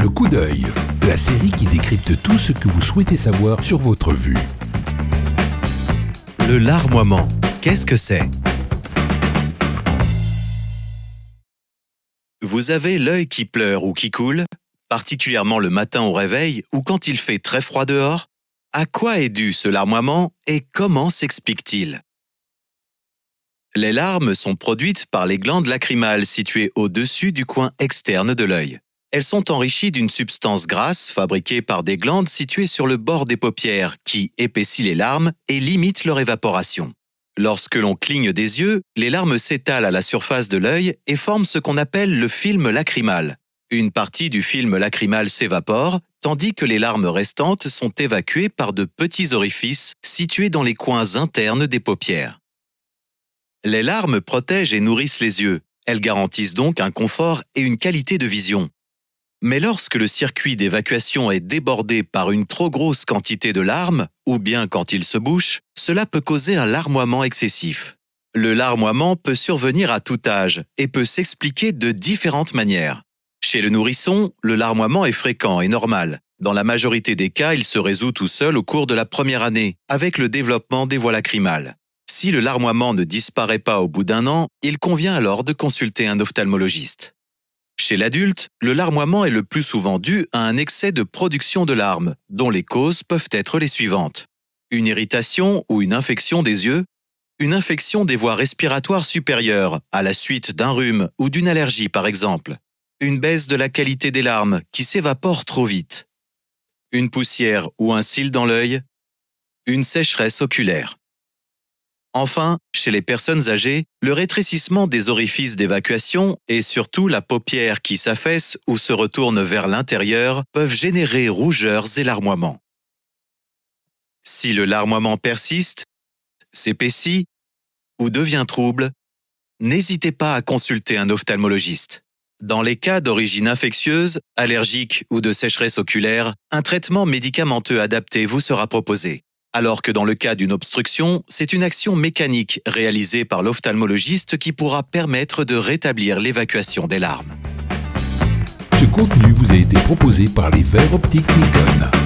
Le coup d'œil, la série qui décrypte tout ce que vous souhaitez savoir sur votre vue. Le larmoiement, qu'est-ce que c'est? Vous avez l'œil qui pleure ou qui coule, particulièrement le matin au réveil ou quand il fait très froid dehors? À quoi est dû ce larmoiement et comment s'explique-t-il? Les larmes sont produites par les glandes lacrymales situées au-dessus du coin externe de l'œil. Elles sont enrichies d'une substance grasse fabriquée par des glandes situées sur le bord des paupières qui épaissit les larmes et limite leur évaporation. Lorsque l'on cligne des yeux, les larmes s'étalent à la surface de l'œil et forment ce qu'on appelle le film lacrymal. Une partie du film lacrymal s'évapore, tandis que les larmes restantes sont évacuées par de petits orifices situés dans les coins internes des paupières. Les larmes protègent et nourrissent les yeux. Elles garantissent donc un confort et une qualité de vision. Mais lorsque le circuit d'évacuation est débordé par une trop grosse quantité de larmes, ou bien quand il se bouche, cela peut causer un larmoiement excessif. Le larmoiement peut survenir à tout âge et peut s'expliquer de différentes manières. Chez le nourrisson, le larmoiement est fréquent et normal. Dans la majorité des cas, il se résout tout seul au cours de la première année, avec le développement des voies lacrymales. Si le larmoiement ne disparaît pas au bout d'un an, il convient alors de consulter un ophtalmologiste. Chez l'adulte, le larmoiement est le plus souvent dû à un excès de production de larmes, dont les causes peuvent être les suivantes. Une irritation ou une infection des yeux, une infection des voies respiratoires supérieures, à la suite d'un rhume ou d'une allergie par exemple, une baisse de la qualité des larmes qui s'évaporent trop vite, une poussière ou un cil dans l'œil, une sécheresse oculaire. Enfin, chez les personnes âgées, le rétrécissement des orifices d'évacuation et surtout la paupière qui s'affaisse ou se retourne vers l'intérieur peuvent générer rougeurs et larmoiements. Si le larmoiement persiste, s'épaissit ou devient trouble, n'hésitez pas à consulter un ophtalmologiste. Dans les cas d'origine infectieuse, allergique ou de sécheresse oculaire, un traitement médicamenteux adapté vous sera proposé. Alors que dans le cas d'une obstruction, c'est une action mécanique réalisée par l'ophtalmologiste qui pourra permettre de rétablir l'évacuation des larmes. Ce contenu vous a été proposé par les verres optiques Nikon.